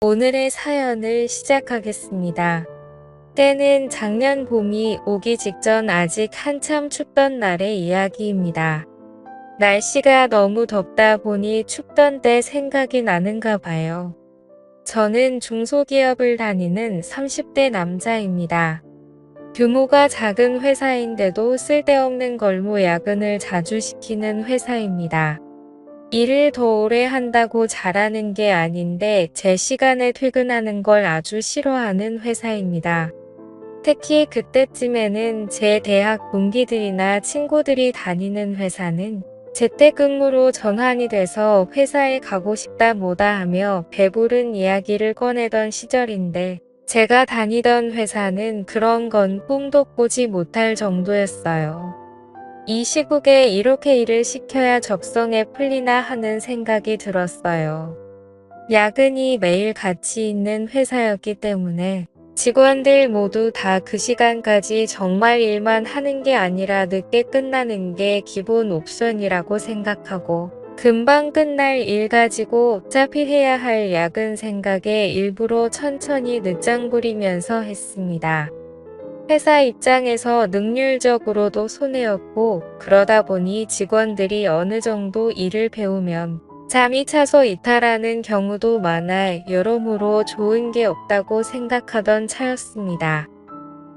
오늘의 사연을 시작하겠습니다. 때는 작년 봄이 오기 직전 아직 한참 춥던 날의 이야기입니다. 날씨가 너무 덥다 보니 춥던 때 생각이 나는가 봐요. 저는 중소기업을 다니는 30대 남자입니다. 규모가 작은 회사인데도 쓸데없는 걸로 야근을 자주 시키는 회사입니다. 일을 더 오래 한다고 잘하는 게 아닌데 제 시간에 퇴근하는 걸 아주 싫어하는 회사입니다. 특히 그때쯤에는 제 대학 동기들이나 친구들이 다니는 회사는 재택근무로 전환이 돼서 회사에 가고 싶다 뭐다 하며 배부른 이야기를 꺼내던 시절인데 제가 다니던 회사는 그런 건 꿈도 꾸지 못할 정도였어요. 이 시국에 이렇게 일을 시켜야 적성에 풀리나 하는 생각이 들었어요. 야근이 매일 같이 있는 회사였기 때문에 직원들 모두 다 그 시간까지 정말 일만 하는 게 아니라 늦게 끝나는 게 기본 옵션이라고 생각하고 금방 끝날 일 가지고 어차피 해야 할 야근 생각에 일부러 천천히 늦장 부리면서 했습니다. 회사 입장에서 능률적으로도 손해였고 그러다 보니 직원들이 어느 정도 일을 배우면 잠이 차서 이탈하는 경우도 많아 여러모로 좋은 게 없다고 생각하던 차였습니다.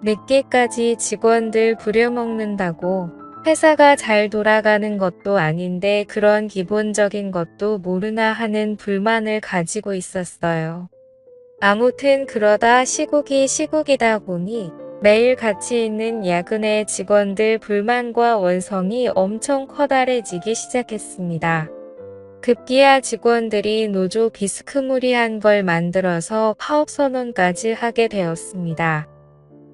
늦게까지 직원들 부려먹는다고 회사가 잘 돌아가는 것도 아닌데 그런 기본적인 것도 모르나 하는 불만을 가지고 있었어요. 아무튼 그러다 시국이다 보니 매일 같이 있는 야근의 직원들 불만과 원성이 엄청 커다래지기 시작했습니다. 급기야 직원들이 노조 비스무리한 걸 만들어서 파업선언까지 하게 되었습니다.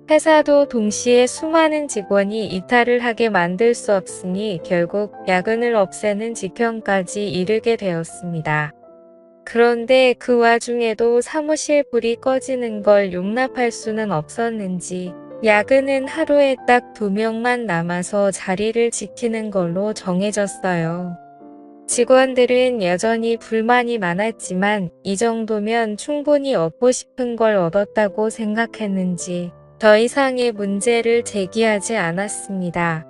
회사도 동시에 수많은 직원이 이탈을 하게 만들 수 없으니 결국 야근을 없애는 지경까지 이르게 되었습니다. 그런데 그 와중에도 사무실 불이 꺼지는 걸 용납할 수는 없었는지 야근은 하루에 딱 2명만 남아서 자리를 지키는 걸로 정해졌어요. 직원들은 여전히 불만이 많았지만 이 정도면 충분히 얻고 싶은 걸 얻었다고 생각했는지 더 이상의 문제를 제기하지 않았습니다.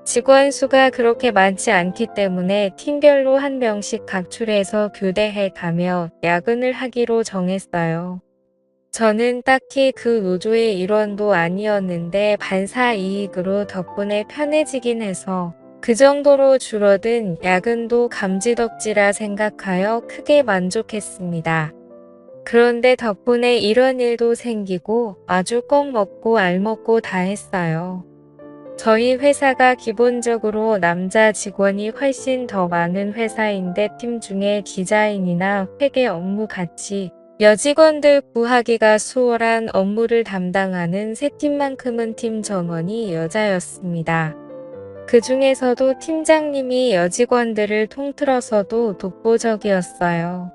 직원 수가 그렇게 많지 않기 때문에 팀별로 한 명씩 각출해서 교대해 가며 야근을 하기로 정했어요. 저는 딱히 그 노조의 일원도 아니었는데 반사 이익으로 덕분에 편해지긴 해서 그 정도로 줄어든 야근도 감지덕지라 생각하여 크게 만족했습니다. 그런데 덕분에 이런 일도 생기고 아주 껌 먹고 알 먹고 다 했어요. 저희 회사가 기본적으로 남자 직원이 훨씬 더 많은 회사인데 팀 중에 디자인이나 회계 업무 같이 여직원들 구하기가 수월한 업무를 담당하는 세 팀만큼은 팀 전원이 여자였습니다. 그 중에서도 팀장님이 여직원들을 통틀어서도 독보적이었어요.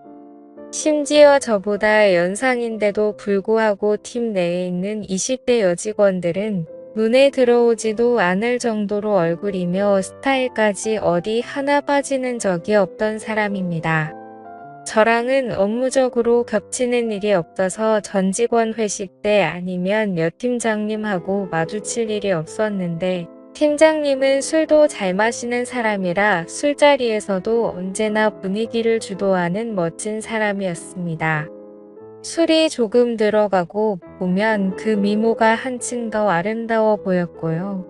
심지어 저보다 연상인데도 불구하고 팀 내에 있는 20대 여직원들은 눈에 들어오지도 않을 정도로 얼굴이며 스타일까지 어디 하나 빠지는 적이 없던 사람입니다. 저랑은 업무적으로 겹치는 일이 없어서 전 직원 회식 때 아니면 여 팀장님하고 마주칠 일이 없었는데 팀장님은 술도 잘 마시는 사람이라 술자리에서도 언제나 분위기를 주도하는 멋진 사람이었습니다. 술이 조금 들어가고 보면 그 미모가 한층 더 아름다워 보였고요.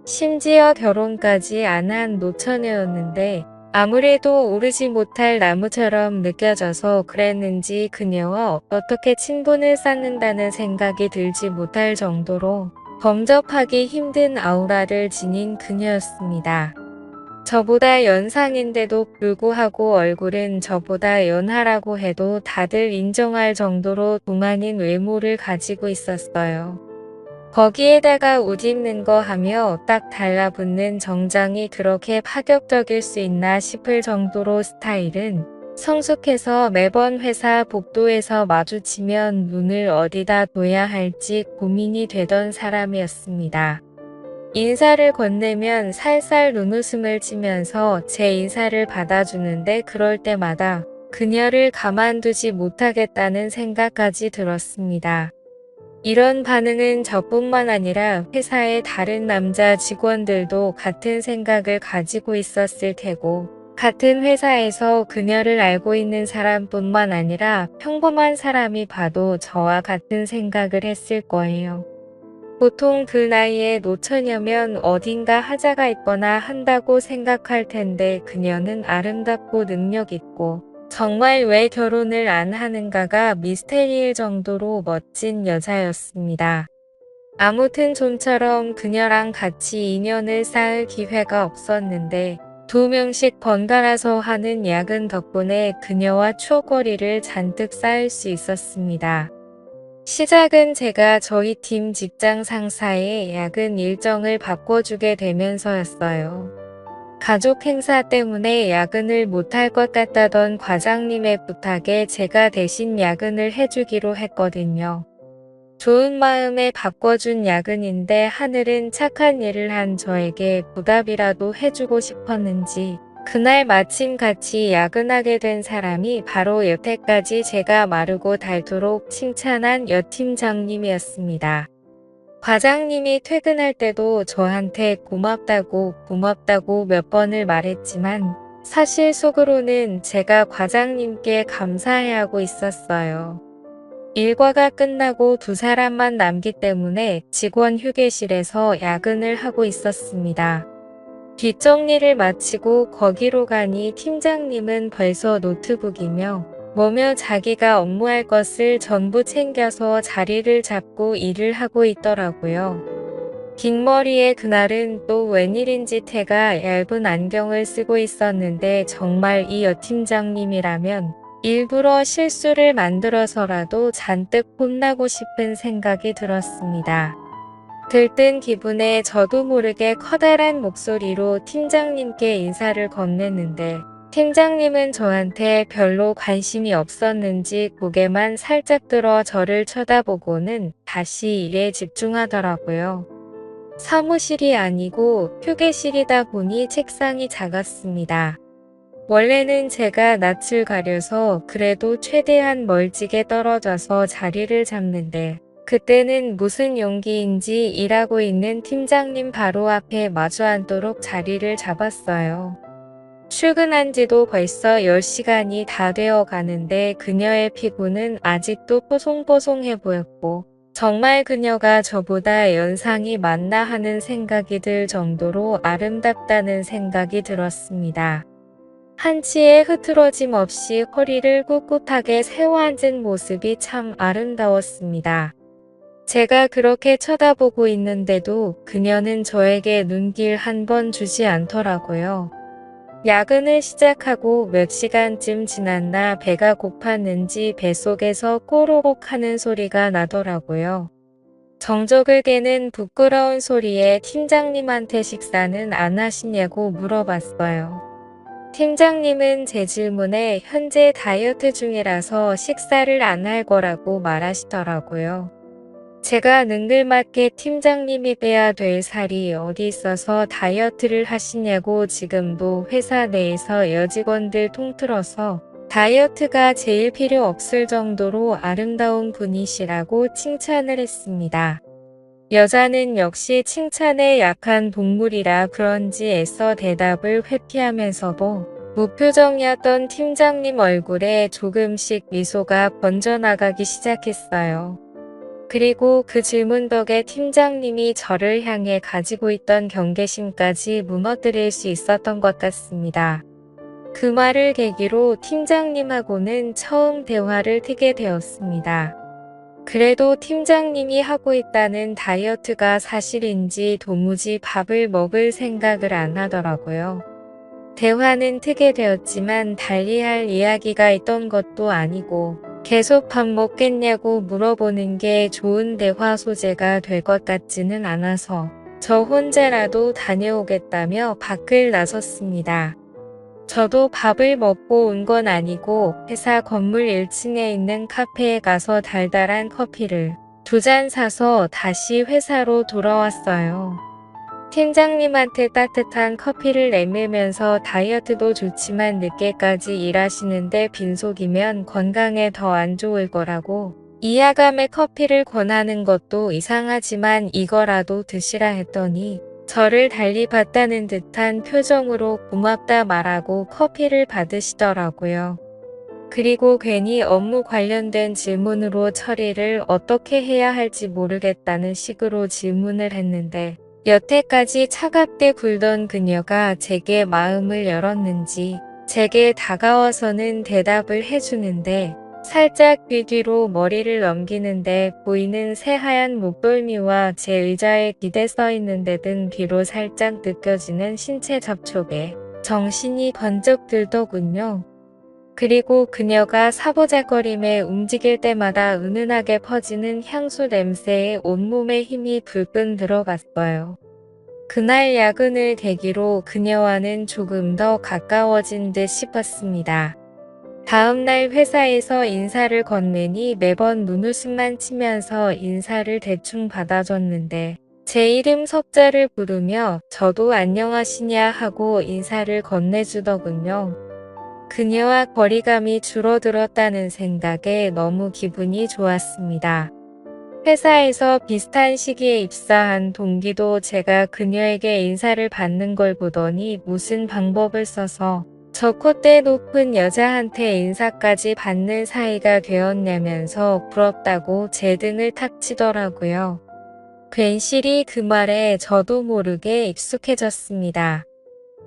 심지어 결혼까지 안 한 노처녀였는데 아무래도 오르지 못할 나무처럼 느껴져서 그랬는지 그녀와 어떻게 친분을 쌓는다는 생각이 들지 못할 정도로 범접하기 힘든 아우라를 지닌 그녀였습니다. 저보다 연상인데도 불구하고 얼굴은 저보다 연하라고 해도 다들 인정할 정도로 동안인 외모를 가지고 있었어요. 거기에다가 옷 입는 거 하며 딱 달라붙는 정장이 그렇게 파격적일 수 있나 싶을 정도로 스타일은 성숙해서 매번 회사 복도에서 마주치면 눈을 어디다 둬야 할지 고민이 되던 사람이었습니다. 인사를 건네면 살살 눈웃음을 치면서 제 인사를 받아주는데 그럴 때마다 그녀를 가만두지 못하겠다는 생각까지 들었습니다. 이런 반응은 저뿐만 아니라 회사의 다른 남자 직원들도 같은 생각을 가지고 있었을 테고, 같은 회사에서 그녀를 알고 있는 사람뿐만 아니라 평범한 사람이 봐도 저와 같은 생각을 했을 거예요. 보통 그 나이에 노처녀면 어딘가 하자가 있거나 한다고 생각할 텐데 그녀는 아름답고 능력 있고 정말 왜 결혼을 안 하는가가 미스테리일 정도로 멋진 여자였습니다. 아무튼 좀처럼 그녀랑 같이 인연을 쌓을 기회가 없었는데 2명씩 번갈아서 하는 야근 덕분에 그녀와 추억거리를 잔뜩 쌓을 수 있었습니다. 시작은 제가 저희 팀 직장 상사의 야근 일정을 바꿔주게 되면서였어요. 가족 행사 때문에 야근을 못할 것 같다던 과장님의 부탁에 제가 대신 야근을 해주기로 했거든요. 좋은 마음에 바꿔준 야근인데 하늘은 착한 일을 한 저에게 보답이라도 해주고 싶었는지 그날 마침 같이 야근하게 된 사람이 바로 여태까지 제가 마르고 닳도록 칭찬한 여팀장님이었습니다. 과장님이 퇴근할 때도 저한테 고맙다고 몇 번을 말했지만 사실 속으로는 제가 과장님께 감사해하고 있었어요. 일과가 끝나고 2사람만 남기 때문에 직원 휴게실에서 야근을 하고 있었습니다. 뒷정리를 마치고 거기로 가니 팀장님은 벌써 노트북이며 뭐며 자기가 업무할 것을 전부 챙겨서 자리를 잡고 일을 하고 있더라고요. 긴 머리에 그날은 또 웬일인지 태가 얇은 안경을 쓰고 있었는데 정말 이 여팀장님이라면 일부러 실수를 만들어서라도 잔뜩 혼나고 싶은 생각이 들었습니다. 들뜬 기분에 저도 모르게 커다란 목소리로 팀장님께 인사를 건넸는데 팀장님은 저한테 별로 관심이 없었는지 고개만 살짝 들어 저를 쳐다보고는 다시 일에 집중하더라고요. 사무실이 아니고 휴게실이다 보니 책상이 작았습니다. 원래는 제가 낯을 가려서 그래도 최대한 멀찍이 떨어져서 자리를 잡는데 그때는 무슨 용기인지 일하고 있는 팀장님 바로 앞에 마주 앉도록 자리를 잡았어요. 출근한 지도 벌써 10시간이 다 되어 가는데 그녀의 피부는 아직도 뽀송뽀송해 보였고 정말 그녀가 저보다 연상이 많나 하는 생각이 들 정도로 아름답다는 생각이 들었습니다. 한치의 흐트러짐 없이 허리를 꿋꿋하게 세워 앉은 모습이 참 아름다웠습니다. 제가 그렇게 쳐다보고 있는데도 그녀는 저에게 눈길 한 번 주지 않더라고요. 야근을 시작하고 몇 시간쯤 지났나 배가 고팠는지 뱃속에서 꼬르륵 하는 소리가 나더라고요. 정적을 깨는 부끄러운 소리에 팀장님한테 식사는 안 하시냐고 물어봤어요. 팀장님은 제 질문에 현재 다이어트 중이라서 식사를 안 할 거라고 말하시더라고요. 제가 능글맞게 팀장님이 빼야 될 살이 어디 있어서 다이어트를 하시냐고 지금도 회사 내에서 여직원들 통틀어서 다이어트가 제일 필요 없을 정도로 아름다운 분이시라고 칭찬을 했습니다. 여자는 역시 칭찬에 약한 동물이라 그런지 애써 대답을 회피하면서도 무표정이었던 팀장님 얼굴에 조금씩 미소가 번져나가기 시작했어요. 그리고 그 질문 덕에 팀장님이 저를 향해 가지고 있던 경계심까지 무너뜨릴 수 있었던 것 같습니다. 그 말을 계기로 팀장님하고는 처음 대화를 트게 되었습니다. 그래도 팀장님이 하고 있다는 다이어트가 사실인지 도무지 밥을 먹을 생각을 안 하더라고요. 대화는 트게 되었지만 달리할 이야기가 있던 것도 아니고 계속 밥 먹겠냐고 물어보는 게 좋은 대화 소재가 될 것 같지는 않아서 저 혼자라도 다녀오겠다며 밖을 나섰습니다. 저도 밥을 먹고 온 건 아니고 회사 건물 1층에 있는 카페에 가서 달달한 커피를 2잔 사서 다시 회사로 돌아왔어요. 팀장님한테 따뜻한 커피를 내밀면서 다이어트도 좋지만 늦게까지 일하시는데 빈속이면 건강에 더 안 좋을 거라고 이하감에 커피를 권하는 것도 이상하지만 이거라도 드시라 했더니 저를 달리 봤다는 듯한 표정으로 고맙다 말하고 커피를 받으시더라고요. 그리고 괜히 업무 관련된 질문으로 처리를 어떻게 해야 할지 모르겠다는 식으로 질문을 했는데 여태까지 차갑게 굴던 그녀가 제게 마음을 열었는지 제게 다가와서는 대답을 해주는데 살짝 귀 뒤로 머리를 넘기는데 보이는 새하얀 목덜미와 제 의자에 기대 써있는 데 등 뒤로 살짝 느껴지는 신체 접촉에 정신이 번쩍 들더군요. 그리고 그녀가 사보잘거림에 움직일 때마다 은은하게 퍼지는 향수 냄새에 온몸에 힘이 불끈 들어갔어요. 그날 야근을 계기로 그녀와는 조금 더 가까워진 듯 싶었습니다. 다음날 회사에서 인사를 건네니 매번 눈웃음만 치면서 인사를 대충 받아줬는데 제 이름 석자를 부르며 저도 안녕하시냐 하고 인사를 건네주더군요. 그녀와 거리감이 줄어들었다는 생각에 너무 기분이 좋았습니다. 회사에서 비슷한 시기에 입사한 동기도 제가 그녀에게 인사를 받는 걸 보더니 무슨 방법을 써서 저 콧대 높은 여자한테 인사까지 받는 사이가 되었냐면서 부럽다고 제 등을 탁 치더라고요. 괜시리 그 말에 저도 모르게 익숙해졌습니다.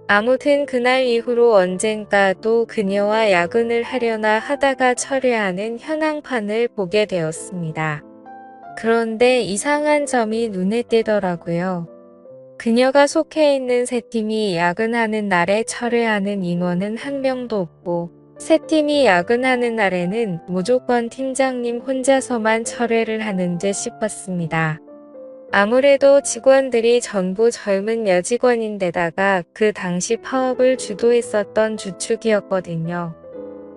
아무튼 그날 이후로 언젠가 또 그녀와 야근을 하려나 하다가 철회하는 현황판을 보게 되었습니다. 그런데 이상한 점이 눈에 띄더라고요. 그녀가 속해 있는 세 팀이 야근하는 날에 철회하는 인원은 한 명도 없고 세 팀이 야근하는 날에는 무조건 팀장님 혼자서만 철회를 하는 듯 싶었습니다. 아무래도 직원들이 전부 젊은 여직원인데다가 그 당시 파업을 주도했었던 주축이었거든요.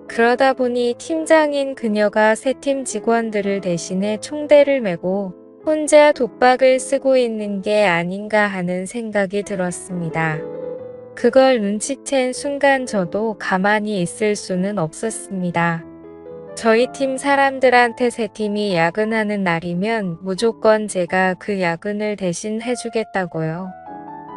그러다 보니 팀장인 그녀가 세 팀 직원들을 대신해 총대를 메고 혼자 독박을 쓰고 있는 게 아닌가 하는 생각이 들었습니다. 그걸 눈치챈 순간 저도 가만히 있을 수는 없었습니다. 저희 팀 사람들한테 세 팀이 야근하는 날이면 무조건 제가 그 야근을 대신 해주겠다고요.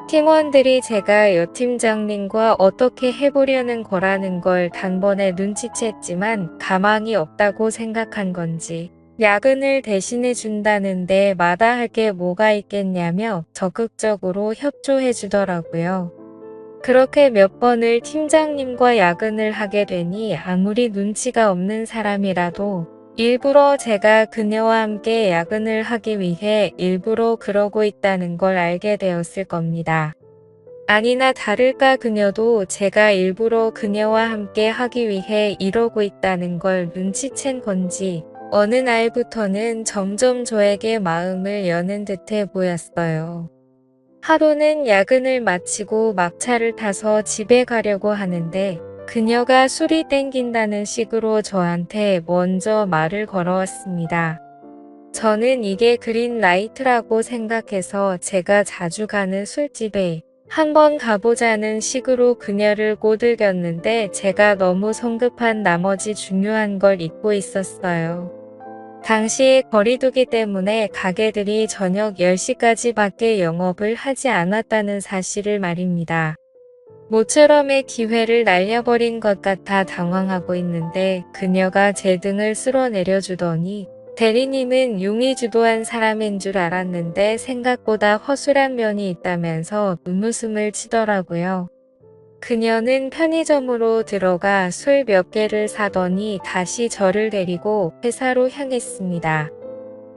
팀원들이 제가 여 팀장님과 어떻게 해보려는 거라는 걸 단번에 눈치챘지만 가망이 없다고 생각한 건지 야근을 대신해 준다는데 마다할 게 뭐가 있겠냐며 적극적으로 협조해 주더라고요. 그렇게 몇 번을 팀장님과 야근을 하게 되니 아무리 눈치가 없는 사람이라도 일부러 제가 그녀와 함께 야근을 하기 위해 일부러 그러고 있다는 걸 알게 되었을 겁니다. 아니나 다를까 그녀도 제가 일부러 그녀와 함께 하기 위해 이러고 있다는 걸 눈치챈 건지 어느 날부터는 점점 저에게 마음을 여는 듯해 보였어요. 하루는 야근을 마치고 막차를 타서 집에 가려고 하는데 그녀가 술이 땡긴다는 식으로 저한테 먼저 말을 걸어왔습니다. 저는 이게 그린라이트라고 생각해서 제가 자주 가는 술집에 한번 가보자는 식으로 그녀를 꼬들겼는데 제가 너무 성급한 나머지 중요한 걸 잊고 있었어요. 당시에 거리두기 때문에 가게들이 저녁 10시까지 밖에 영업을 하지 않았다는 사실을 말입니다. 모처럼의 기회를 날려버린 것 같아 당황하고 있는데 그녀가 제 등을 쓸어내려주더니 대리님은 용이 주도한 사람인 줄 알았는데 생각보다 허술한 면이 있다면서 눈웃음을 치더라고요. 그녀는 편의점으로 들어가 술 몇 개를 사더니 다시 저를 데리고 회사로 향했습니다.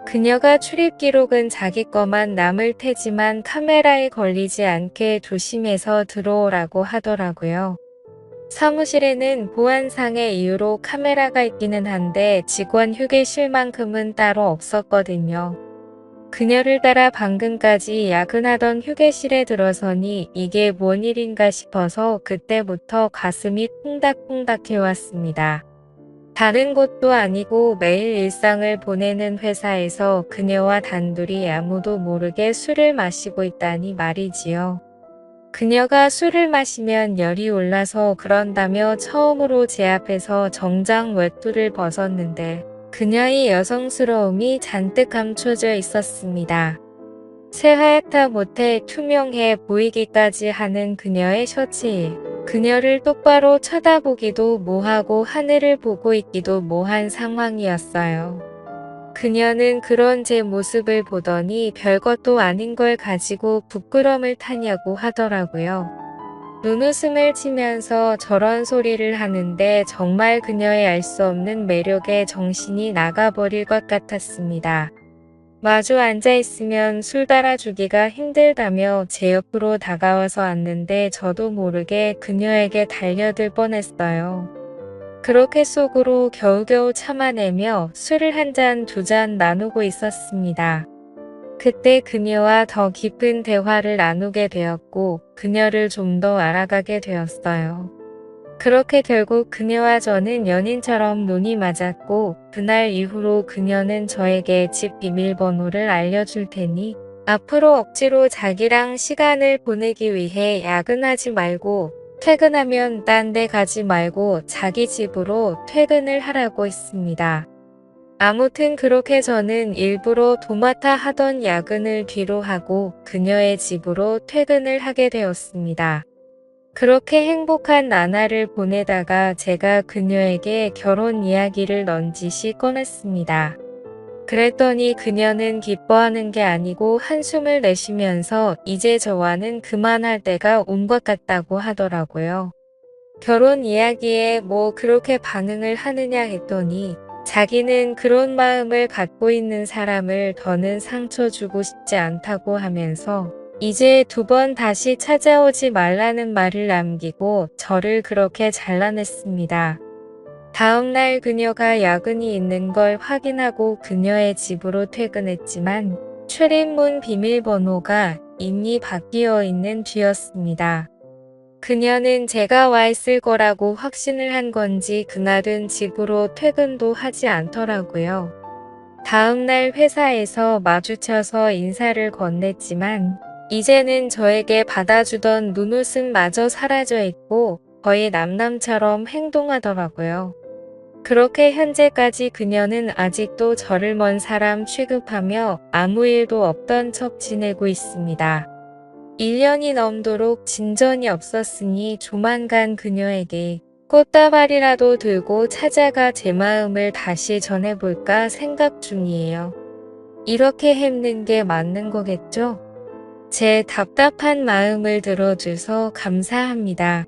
그녀가 출입 기록은 자기 거만 남을 테지만 카메라에 걸리지 않게 조심해서 들어오라고 하더라고요. 사무실에는 보안상의 이유로 카메라가 있기는 한데 직원 휴게실만큼은 따로 없었거든요. 그녀를 따라 방금까지 야근하던 휴게실에 들어서니 이게 뭔 일인가 싶어서 그때부터 가슴이 콩닥콩닥 해왔습니다. 다른 곳도 아니고 매일 일상을 보내는 회사에서 그녀와 단둘이 아무도 모르게 술을 마시고 있다니 말이지요. 그녀가 술을 마시면 열이 올라서 그런다며 처음으로 제 앞에서 정장 외투를 벗었는데 그녀의 여성스러움이 잔뜩 감춰져 있었습니다. 새하얗다 못해 투명해 보이기까지 하는 그녀의 셔츠에 그녀를 똑바로 쳐다보기도 뭐하고 하늘을 보고 있기도 뭐한 상황이었어요. 그녀는 그런 제 모습을 보더니 별것도 아닌 걸 가지고 부끄럼을 타냐고 하더라고요. 눈웃음을 치면서 저런 소리를 하는데 정말 그녀의 알 수 없는 매력에 정신이 나가버릴 것 같았습니다. 마주 앉아있으면 술 따라주기가 힘들다며 제 옆으로 다가와서 앉는데 저도 모르게 그녀에게 달려들 뻔했어요. 그렇게 속으로 겨우겨우 참아내며 술을 한 잔 두 잔 나누고 있었습니다. 그때 그녀와 더 깊은 대화를 나누게 되었고 그녀를 좀 더 알아가게 되었어요. 그렇게 결국 그녀와 저는 연인처럼 눈이 맞았고 그날 이후로 그녀는 저에게 집 비밀번호를 알려줄 테니 앞으로 억지로 자기랑 시간을 보내기 위해 야근하지 말고 퇴근하면 딴 데 가지 말고 자기 집으로 퇴근을 하라고 했습니다. 아무튼 그렇게 저는 일부러 도맡아 하던 야근을 뒤로 하고 그녀의 집으로 퇴근을 하게 되었습니다. 그렇게 행복한 나날을 보내다가 제가 그녀에게 결혼 이야기를 넌지시 꺼냈습니다. 그랬더니 그녀는 기뻐하는 게 아니고 한숨을 내쉬면서 이제 저와는 그만할 때가 온 것 같다고 하더라고요. 결혼 이야기에 뭐 그렇게 반응을 하느냐 했더니 자기는 그런 마음을 갖고 있는 사람을 더는 상처 주고 싶지 않다고 하면서 이제 두 번 다시 찾아오지 말라는 말을 남기고 저를 그렇게 잘라냈습니다. 다음날 그녀가 야근이 있는 걸 확인하고 그녀의 집으로 퇴근했지만 출입문 비밀번호가 이미 바뀌어 있는 뒤였습니다. 그녀는 제가 와 있을 거라고 확신을 한 건지 그날은 집으로 퇴근도 하지 않더라고요. 다음날 회사에서 마주쳐서 인사를 건넸지만 이제는 저에게 받아주던 눈웃음마저 사라져 있고 거의 남남처럼 행동하더라고요. 그렇게 현재까지 그녀는 아직도 저를 먼 사람 취급하며 아무 일도 없던 척 지내고 있습니다. 1년이 넘도록 진전이 없었으니 조만간 그녀에게 꽃다발이라도 들고 찾아가 제 마음을 다시 전해볼까 생각 중이에요. 이렇게 힘든 게 맞는 거겠죠? 제 답답한 마음을 들어줘서 감사합니다.